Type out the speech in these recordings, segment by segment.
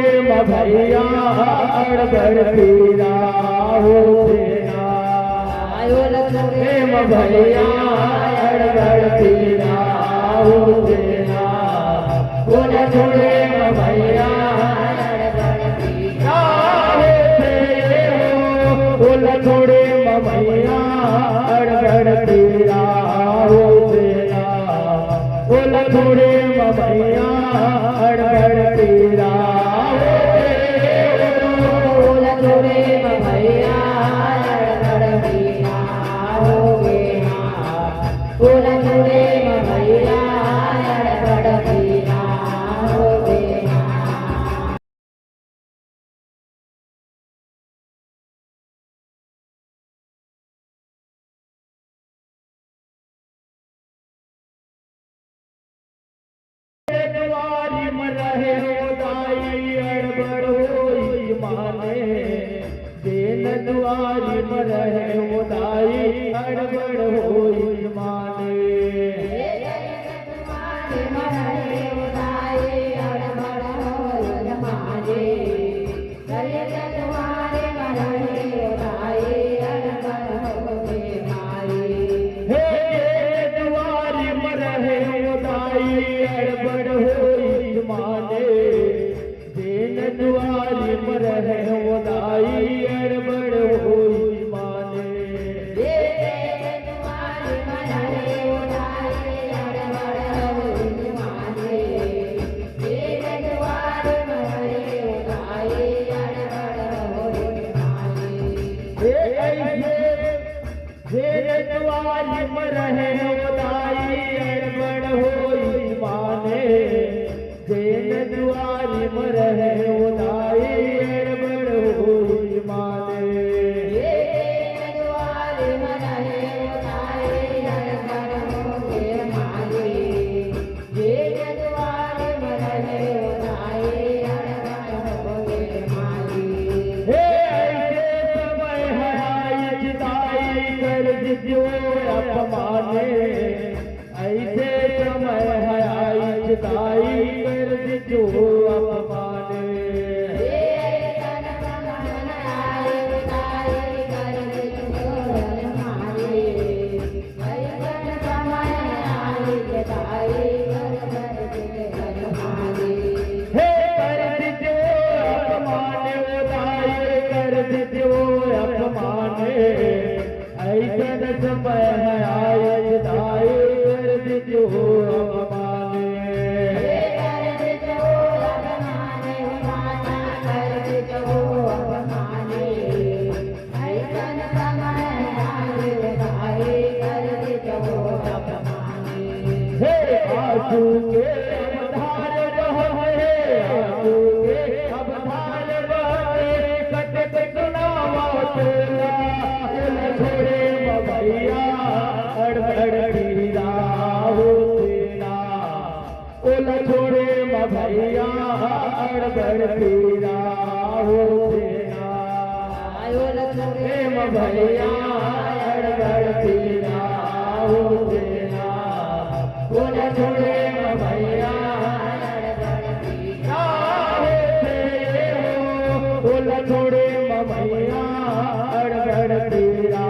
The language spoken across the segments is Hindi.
भैया अड़बड़ पीरा हो देना प्रेम भैया अड़बड़ पीरा हो देना बोल छोड़े भैया अड़बड़ पीरा हो देना बोल छोड़े भैया अड़बड़ पीरा हो देना बोल छोड़े भैया अड़बड़ पीरा दुआरी में रहे उदाई अड़बड़ होई माने दुआरी में रहे उदाई अड़बड़ होई माने दुआरी में रहे उदाई अड़बड़ होई माने दुआरी में रहे उदाई अड़बड़ होई माने अपमाने ऐसे समय है आई जुदाई कर दीजो अपमाने ऐसन समय है आई जुदाई कर दीजो अपमाने आंसू के अवधार बहे आंसू के अवधार बहे कट सुनावा तेरा छोड़े भैया अड़बड़ पीरा हो देना ओला छोड़े भैया अड़बड़ पीरा हो देना प्रेम भैया अड़बड़ पीरा हो देना ओला छोड़े भैया अड़बड़ पीरा ओला छोड़े भैया अड़बड़ पीरा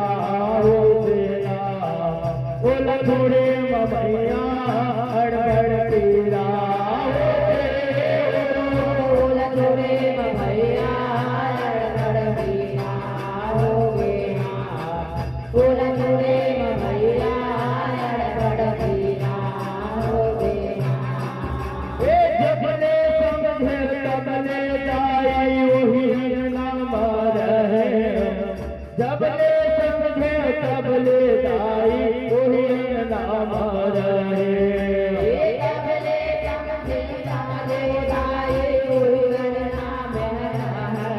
हो देना ओला छोड़े भैया अड़बड़ पीरा ओला छोड़े भैया अड़बड़ पीरा हो देना ओला छोड़े भैया अड़बड़ पीरा हो देना जबले समझे तबले जाई वही नाम रहे जबले समझे तबले दाई वही नाम रहे जबले समझे तबले दाई वही नाम रहे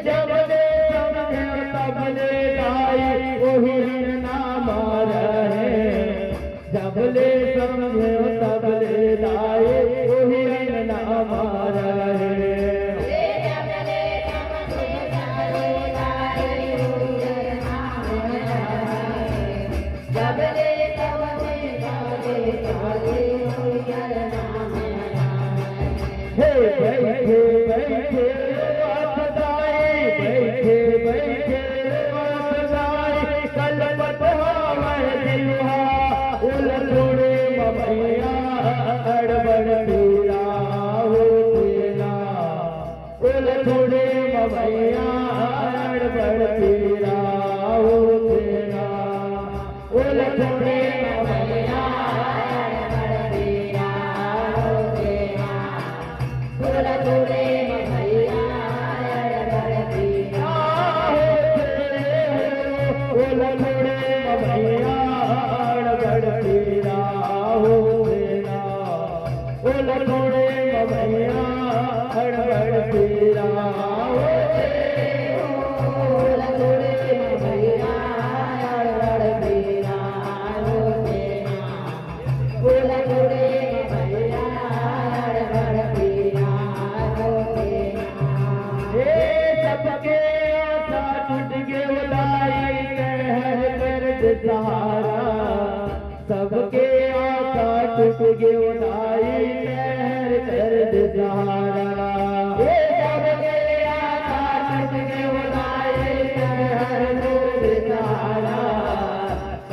जबले समझे तबले दाई वही नाम रहे जबले समझे तबले दाई वही नाम रहे जबले समझे तबले दाई वही नाम रहे जबले हे बैठे बैठे वापदाई बैठे बैठे वापदाई कलपत हमारे दिलहा उल थोड़े ममैया अड़बड़ पीरा हो तेरा उल थोड़े ममैया अड़बड़ पीरा हो तेरा उल थोड़े ममैया अड़बड़ पीरा हो तेरा उल थोड़े ममैया अड़बड़ पीरा हो तेरा उल थोड़े ममैया अड़बड़ पीरा हो तेरा उल थोड़े ममैया अड़बड़ पीरा हो सहारा सबके आशा टूट गए उठाई लहर दर्द सहारा सबके आशा टूट गए उठाई लहर दर्द सहारा सबके आशा टूट गए उठाई लहर दर्द सहारा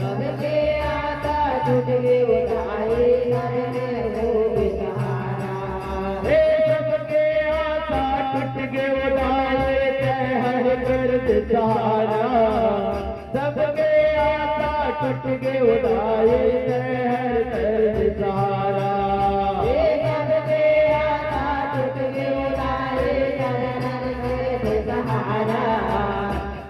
सबके आशा टूट गए उठाई लहर दर्द सहारा सबके टूट गए उठाए लहर दर्द सहारा सबके आशा टूट गए उठाए लहर दर्द सहारा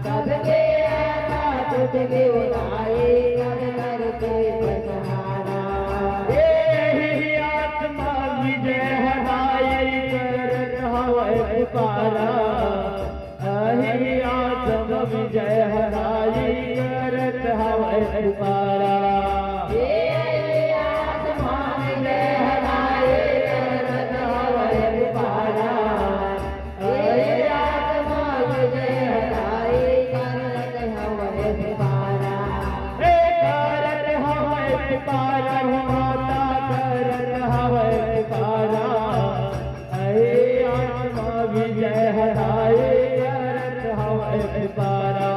सबके आशा टूट गए उठाए लहर दर्द सहारा यही आत्मा विजय हराई कर हवाए पुकारा यही आत्मा विजय हराई हवाए पुकारा आत्मा विजय हराए करत हवाए पुकारा आत्मा विजय हराए करत हवाए पुकारा करत हवाए पुकारा माता करत हवाए पुकारा आत्मा विजय हराए करत हवाए पुकारा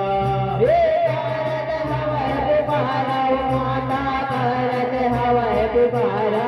माता करत हवाए पुकारा